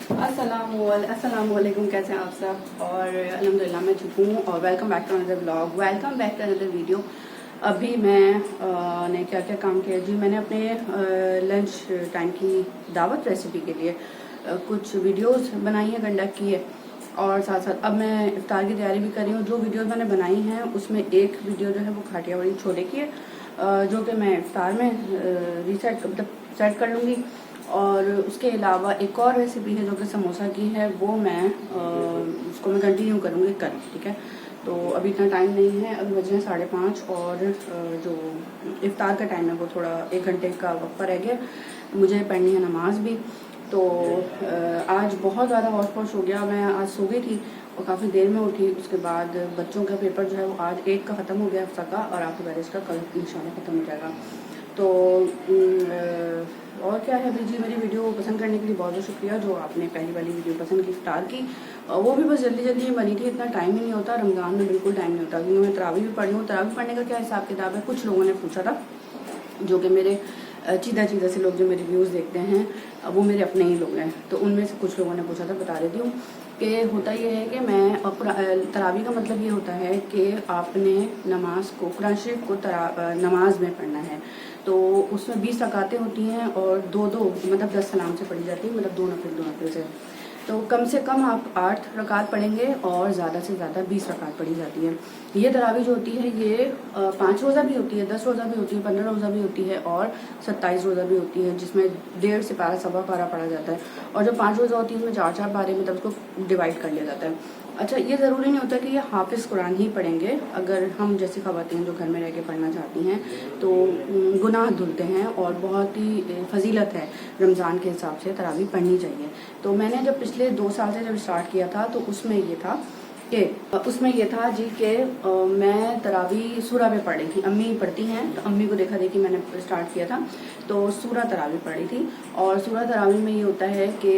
अस्सलाम वालेकुम, कैसे हैं आप सब। और अल्हम्दुलिल्लाह मैं ठीक हूँ और welcome back to another vlog, welcome back to another video. अभी मैं ने क्या क्या काम किया जी। मैंने अपने लंच टाइम की दावत रेसिपी के लिए कुछ वीडियोस बनाई हैं, कंडक्ट की है, और साथ साथ अब मैं इफ्तार की तैयारी भी कर रही हूँ। जो वीडियोस मैंने बनाई हैं उसमें एक वीडियो जो है वो खाटियावाड़ी छोले की है, जो कि मैं इफ्तार में रीसेट मतलब सेट कर लूँगी। और उसके अलावा एक और रेसिपी है जो कि समोसा की है, वो मैं उसको मैं कंटिन्यू करूँगी कल, ठीक है। तो अभी इतना टाइम नहीं है, अभी बजे हैं 5:30 और जो इफ्तार का टाइम है वो थोड़ा 1 घंटे का वक्त रह गया। मुझे पढ़नी है नमाज भी। तो आज बहुत ज़्यादा हौश पौश हो गया। मैं आज सो गई थी और काफ़ी देर में उठी। उसके बाद बच्चों का पेपर जो है वो आज 1 का ख़त्म हो गया हफ्ता का, और आखिरी बैरिज का कल इंशाल्लाह ख़त्म हो जाएगा। तो और क्या है अभी जी, मेरी वीडियो पसंद करने के लिए बहुत बहुत शुक्रिया। जो आपने पहली वाली वीडियो पसंद की इफ्तार की, वो भी बस जल्दी जल्दी बनी थी, इतना टाइम ही नहीं होता। रमज़ान में बिल्कुल टाइम नहीं होता, क्योंकि मैं तरावी भी पढ़ी हूँ। तरावी पढ़ने का क्या हिसाब किताब है, कुछ लोगों ने पूछा था, जो कि मेरे चीदा से लोग जो मेरे व्यूज़ देखते हैं वो मेरे अपने ही लोग हैं। तो उनमें से कुछ लोगों ने पूछा था, बता देती हूँ कि होता ये है कि मैं तरावी का मतलब ये होता है कि आपने नमाज को, कुरान शरीफ को नमाज में पढ़ना है। तो उसमें 20 रकातें होती हैं और दो मतलब 10 सलाम से पढ़ी जाती है, मतलब दो नफिल से। तो कम से कम आप 8 रकात पढ़ेंगे और ज़्यादा से ज़्यादा 20 रकात पढ़ी जाती है। ये तरावी जो होती है ये 5 रोज़ा भी होती है, 10 रोज़ा भी होती है, 15 रोज़ा भी होती है और 27 रोज़ा भी होती है, जिसमें 1.5 से पारा सवा पारा पढ़ा जाता है। और जो 5 रोज़ा होती है उसमें 4-4 पारे मतलब उसको डिवाइड कर लिया जाता है। अच्छा, ये ज़रूरी नहीं होता कि ये हाफिज़ कुरान ही पढ़ेंगे। अगर हम जैसी ख़वातीन जो घर में रह के पढ़ना चाहती हैं तो गुनाह धुलते हैं और बहुत ही फजीलत है, रमज़ान के हिसाब से तरावी पढ़नी चाहिए। तो मैंने जब पिछले 2 साल से जब स्टार्ट किया था तो उसमें ये था जी कि मैं तरावी सूरा पे पढ़ रही थी। अम्मी पढ़ती हैं तो अम्मी को देखा देखी मैंने स्टार्ट किया था। तो सूरा तरावी पढ़ी थी। और सूरा तरावी में ये होता है कि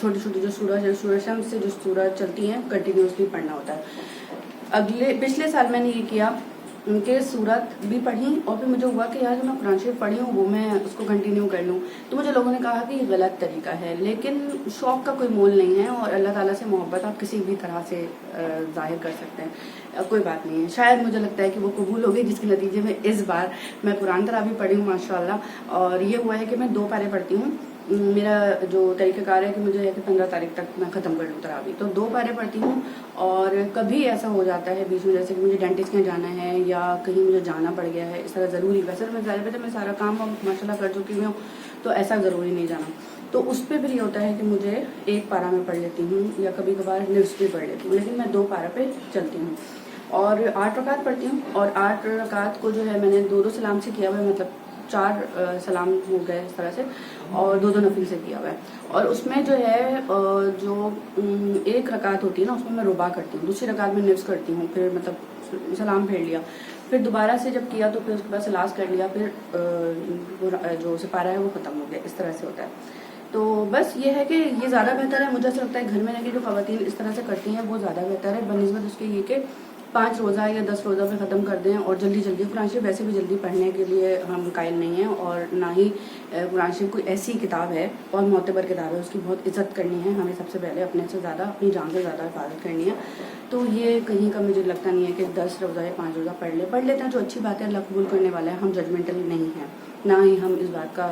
छोटी छोटी जो सूरज शम्स से जो सूरज चलती हैं कंटिन्यूसली पढ़ना होता है। पिछले साल मैंने ये किया उनके सूरत भी पढ़ी, और फिर मुझे हुआ कि यार जो मैं कुरान शरीफ पढ़ी हूँ वो मैं उसको कंटिन्यू कर लूँ। तो मुझे लोगों ने कहा कि ये गलत तरीका है, लेकिन शौक़ का कोई मोल नहीं है और अल्लाह ताला से मोहब्बत आप किसी भी तरह से ज़ाहिर कर सकते हैं। कोई बात नहीं है, शायद मुझे लगता है कि वो कबूल होगी, जिसके नतीजे में इस बार मैं कुरान तरावी पढ़ी हूँ माशाल्लाह। और ये हुआ है कि मैं 2 पारे पढ़ती हूँ। मेरा जो तरीक़ाकार है कि मुझे है कि 15 तारीख तक मैं ख़त्म कर लूँ तरावी, तो 2 पारे पढ़ती हूँ। और कभी ऐसा हो जाता है बीच में, जैसे कि मुझे डेंटिस्ट के जाना है या कहीं मुझे जाना पड़ गया है, इस तरह ज़रूरी, वैसे तो मैं सारा काम माशाल्लाह कर चुकी हूँ, तो ऐसा ज़रूरी नहीं जाना। तो उस पर भी ये होता है कि मुझे 1 पारा में पढ़ लेती हूँ या कभी कभार निफ्स भी पढ़ लेती हूँ, लेकिन मैं 2 पारा पे चलती हूँ और 8 रकात पढ़ती हूँ। और 8 रकात को जो है मैंने 2-2 सलाम से किया हुआ है, मतलब 4 सलाम हो गए इस तरह से, और 2-2 नफिल से किया हुआ है। और उसमें जो है जो 1 रकात होती है ना, उसमें मैं रुबा करती हूँ, दूसरी रकात में निफ्स करती हूँ, फिर मतलब सलाम फेर लिया, फिर दोबारा से जब किया तो फिर उसके बाद सलास कर लिया, फिर जो सिपारा है वो ख़त्म हो गया, इस तरह से होता है। तो बस ये है कि ये ज़्यादा बेहतर है, मुझे ऐसा लगता है घर में रह के जो ख़वातीन इस तरह से करती हैं वो ज़्यादा बेहतर है बनस्बत उसके ये कि 5 रोज़ा या 10 रोज़ा पे ख़त्म कर दें और जल्दी जल्दी। कुरान शरीफ वैसे भी जल्दी पढ़ने के लिए हम कायल नहीं हैं, और ना ही कुरान शरीफ कोई ऐसी किताब है और मोतबर किताब है, उसकी बहुत इज़्ज़त करनी है हमें। सबसे पहले अपने से ज़्यादा, अपनी जान से ज़्यादा हिफाजत करनी है। तो ये कहीं का मुझे लगता नहीं है कि 10 रोज़ा या 5 रोज़ा पढ़ लेते हैं, जो अच्छी बात है, अल्लाह कबूल करने वाला है। हम जजमेंटल नहीं हैं, ना ही हम इस बात का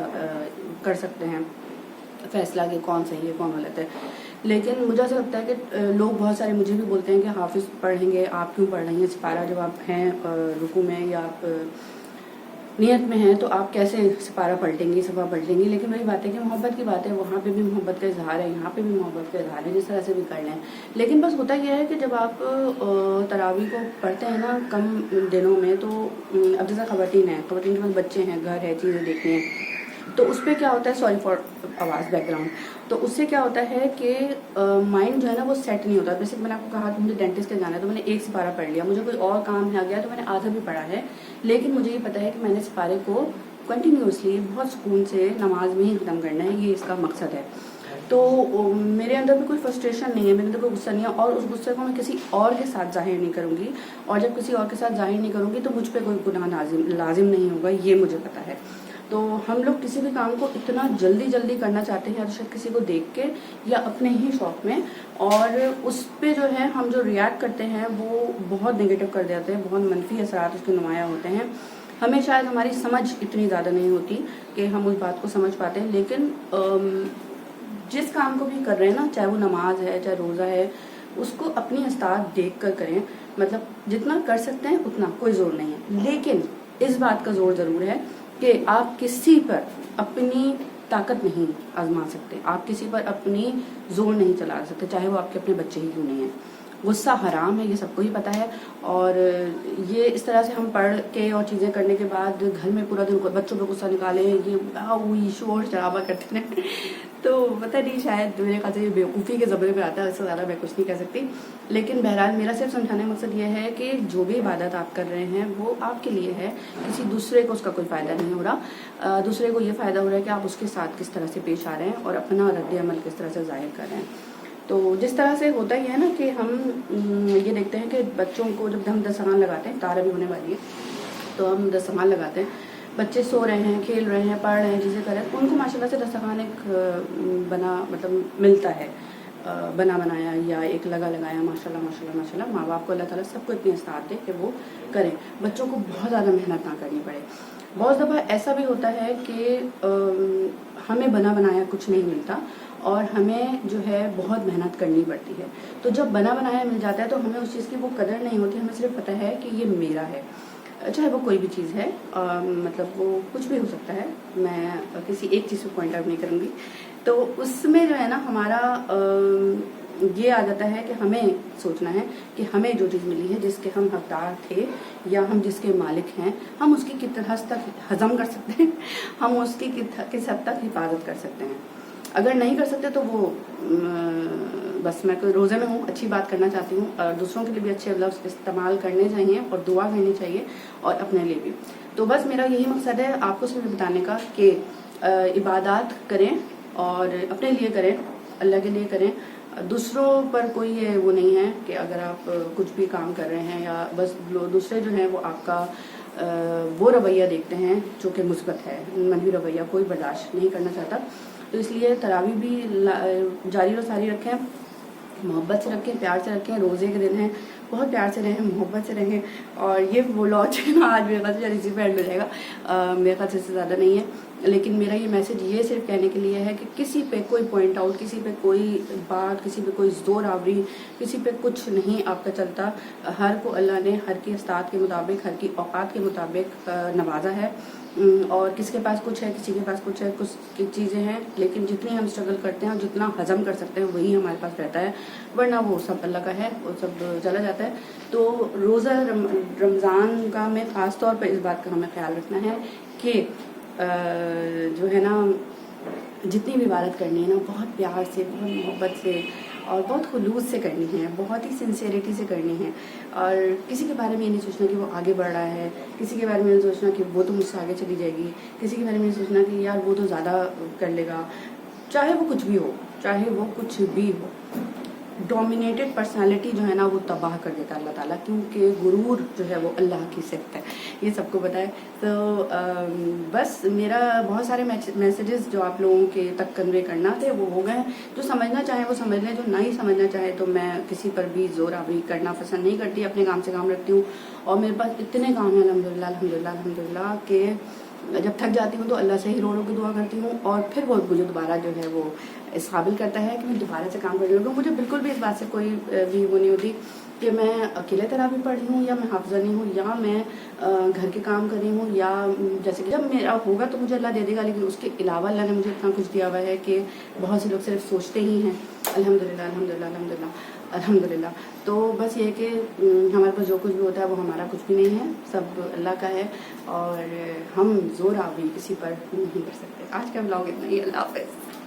कर सकते हैं फैसला कि कौन सही है कौन गलत है। लेकिन मुझे ऐसा लगता है कि लोग बहुत सारे मुझे भी बोलते हैं कि हाफिज़ पढ़ेंगे, आप क्यों पढ़ रही हैं सिपारा, जब आप हैं रुकू में या आप नियत में हैं तो आप कैसे सिपारा पलटेंगी, सफ़ा पलटेंगी। लेकिन वही बात है कि मोहब्बत की बात है, वहाँ पे भी मोहब्बत का इजहार है, यहाँ पे भी मोहब्बत का इजहार है, जिस तरह से भी कर लें। लेकिन बस होता यह है कि जब आप तरावी को पढ़ते हैं ना कम दिनों में, तो अब जैसा ख़वातीन के पास बच्चे हैं, घर है, चीज़ें देखनी हैं, तो उस पर क्या होता है, सॉरी फॉर आवाज़ बैकग्राउंड, तो उससे क्या होता है कि माइंड जो है ना वो सेट नहीं होता। जैसे मैंने आपको कहा कि मुझे डेंटिस्ट के जाना है तो मैंने 1 सिपारा पढ़ लिया, मुझे कोई और काम आ गया तो मैंने आधा भी पढ़ा है, लेकिन मुझे ये पता है कि मैंने सिपारे को कंटिन्यूसली बहुत सुकून से नमाज में ही ख़त्म करना है, ये इसका मकसद है। तो मेरे अंदर भी कोई फ्रस्ट्रेशन नहीं है, मेरे अंदर कोई गुस्सा नहीं है, और उस गुस्से को मैं किसी और के साथ जाहिर नहीं करूँगी, और जब किसी और के साथ जाहिर नहीं करूँगी तो मुझ पर कोई गुनाह लाजिम नहीं होगा, ये मुझे पता है। تو ہم لوگ کسی بھی کام کو اتنا جلدی کرنا چاہتے ہیں، یا شاید کسی کو دیکھ کے یا اپنے ہی شوق میں، اور اس پہ جو ہے ہم جو ریئیکٹ کرتے ہیں وہ بہت نگیٹو کر دیتے ہیں، بہت منفی اثرات اس کے نمایاں ہوتے ہیں. ہمیں شاید ہماری سمجھ اتنی زیادہ نہیں ہوتی کہ ہم اس بات کو سمجھ پاتے ہیں، لیکن جس کام کو بھی کر رہے ہیں نا، چاہے وہ نماز ہے چاہے روزہ ہے، اس کو اپنی استاد دیکھ کر کریں. مطلب جتنا کر سکتے ہیں اتنا، کوئی زور نہیں ہے، لیکن اس بات کا زور ضرور ہے کہ آپ کسی پر اپنی طاقت نہیں آزما سکتے، آپ کسی پر اپنی زور نہیں چلا سکتے، چاہے وہ آپ کے اپنے بچے ہی کیوں نہیں ہیں. غصہ حرام ہے، یہ سب کو ہی پتہ ہے. اور یہ اس طرح سے ہم پڑھ کے اور چیزیں کرنے کے بعد گھر میں پورا دن بچوں پہ غصہ نکالیں، یہ ہوئی شور شرابہ کرتے ہیں تو پتہ نہیں، شاید میرے خیال سے یہ بیوقوفی کے زمرے میں آتا ہے، اس سے زیادہ میں کچھ نہیں کہہ سکتی. لیکن بہرحال میرا صرف سمجھانے کا مقصد یہ ہے کہ جو بھی عبادت آپ کر رہے ہیں وہ آپ کے لیے ہے، کسی دوسرے کو اس کا کوئی فائدہ نہیں ہو رہا. دوسرے کو یہ فائدہ ہو رہا ہے کہ آپ اس کے ساتھ کس طرح سے پیش آ رہے ہیں اور اپنا رد عمل کس طرح سے ظاہر کر رہے ہیں. تو جس طرح سے ہوتا ہی ہے نا کہ ہم یہ دیکھتے ہیں کہ بچوں کو جب ہم دسترخوان لگاتے ہیں، افطار بھی ہونے والی ہے تو ہم دسترخوان لگاتے ہیں، بچے سو رہے ہیں، کھیل رہے ہیں، پڑھ رہے ہیں، چیزیں کر رہے ہیں، ان کو ماشاء اللہ سے دسترخوان ایک بنا مطلب ملتا ہے، بنا بنایا یا ایک لگایا. ماشاء اللہ ماں باپ کو اللہ تعالیٰ سب کو اتنی استعداد دے کہ وہ کریں، بچوں کو بہت زیادہ محنت نہ کرنی پڑے. بہت دفعہ ایسا بھی ہوتا ہے کہ ہمیں بنا بنایا کچھ نہیں ملتا اور ہمیں جو ہے بہت محنت کرنی پڑتی ہے. تو جب بنا بنایا مل جاتا ہے تو ہمیں اس چیز کی وہ قدر نہیں ہوتی، ہمیں صرف پتہ ہے کہ یہ میرا ہے، چاہے وہ کوئی بھی چیز ہے. مطلب وہ کچھ بھی ہو سکتا ہے، میں کسی ایک چیز کو پوائنٹ آؤٹ نہیں کروں گی. تو اس میں جو ہے نا ہمارا یہ آ جاتا ہے کہ ہمیں سوچنا ہے کہ ہمیں جو چیز ملی ہے، جس کے ہم حقدار تھے یا ہم جس کے مالک ہیں، ہم اس کی کتنا حد تک ہضم کر سکتے ہیں، ہم اس کی کس حد تک حفاظت کر سکتے ہیں. اگر نہیں کر سکتے تو وہ بس میں کوئی روزے میں ہوں، اچھی بات کرنا چاہتی ہوں، اور دوسروں کے لیے بھی اچھے لفظ استعمال کرنے چاہیے اور دعا کرنی چاہیے، اور اپنے لیے بھی. تو بس میرا یہی مقصد ہے آپ کو صرف بتانے کا کہ عبادات کریں اور اپنے لیے کریں، اللہ کے لیے کریں. دوسروں پر کوئی وہ نہیں ہے کہ اگر آپ کچھ بھی کام کر رہے ہیں یا بس دوسرے جو ہیں وہ آپ کا وہ رویہ دیکھتے ہیں جو کہ مثبت ہے، منفی رویہ کوئی برداشت نہیں کرنا چاہتا. تو اس لیے تراویح بھی جاری و ساری رکھیں، محبت سے رکھیں، پیار سے رکھیں. روزے کے دن ہیں، بہت پیار سے رہیں، محبت سے رہیں. اور یہ وہ لاچ آج میرے خیال سے اسی پہ اینڈ ہو جائے گا، میرے خیال سے اس سے زیادہ نہیں ہے. لیکن میرا یہ میسج یہ صرف کہنے کے لیے ہے کہ کسی پہ کوئی پوائنٹ آؤٹ، کسی پہ کوئی بات، کسی پہ کوئی زور آوری، کسی پہ کچھ نہیں آپ کا چلتا. ہر کو اللہ نے ہر کی استطاعت کے مطابق، ہر کی اوقات کے مطابق نوازا ہے، اور کسی کے پاس کچھ ہے، کسی کے پاس کچھ ہے، کچھ چیزیں ہیں، لیکن جتنی ہم اسٹرگل کرتے ہیں اور جتنا ہضم کر سکتے ہیں وہی ہمارے پاس رہتا ہے، ورنہ وہ سب اللہ کا ہے، وہ سب چلا جاتا ہے. تو روزہ رمضان کا میں خاص طور پر اس بات کا ہمیں خیال رکھنا ہے کہ جو ہے نا جتنی بھی عبادت کرنی ہے نا بہت پیار سے، بہت محبت سے اور بہت خلوص سے کرنی ہے، بہت ہی سنسیئرٹی سے کرنی ہے. اور کسی کے بارے میں یہ نہیں سوچنا کہ وہ آگے بڑھ رہا ہے، کسی کے بارے میں یہ سوچنا کہ وہ تو مجھ سے آگے چلی جائے گی، کسی کے بارے میں یہ سوچنا کہ یار وہ تو زیادہ کر لے گا. چاہے وہ کچھ بھی ہو، چاہے وہ کچھ بھی ہو، ڈومینیٹڈ پرسنالٹی جو ہے نا وہ تباہ کر دیتا ہے اللہ تعالیٰ، کیونکہ غرور جو ہے وہ اللہ کی صفت ہے، یہ سب کو پتہ ہے. تو بس میرا بہت سارے میسیجز جو آپ لوگوں کے تک کنوے کرنا تھے وہ ہو گئے. جو سمجھنا چاہیں وہ سمجھ لیں، جو نہیں سمجھنا چاہے تو میں کسی پر بھی زور آوری کرنا پسند نہیں کرتی، اپنے کام سے کام رکھتی ہوں. اور میرے پاس اتنے کام ہیں الحمدللہ کہ جب تھک جاتی ہوں تو اللہ سے ہی رو رو کے دعا کرتی ہوں، اور پھر وہ مجھے دوبارہ جو ہے وہ اس قابل کرتا ہے کہ میں دوبارہ سے کام کرنے لگوں. مجھے بالکل بھی اس بات سے کوئی بھی وہ نہیں ہوتی کہ میں اکیلے تراویح پڑھی ہوں یا میں حافظہ نہیں ہوں یا میں گھر کے کام کری ہوں، یا جیسے کہ جب میرا ہوگا تو مجھے اللہ دے دے گا، لیکن اس کے علاوہ اللہ نے مجھے اتنا کچھ دیا ہوا ہے کہ بہت سے لوگ صرف سوچتے ہی ہیں. الحمدللہ. تو بس یہ کہ ہمارے پاس جو کچھ بھی ہوتا ہے وہ ہمارا کچھ بھی نہیں ہے، سب اللہ کا ہے، اور ہم زور آوری کسی پر نہیں کر سکتے. آج کا ولاگ اتنا ہی، اللہ حافظ.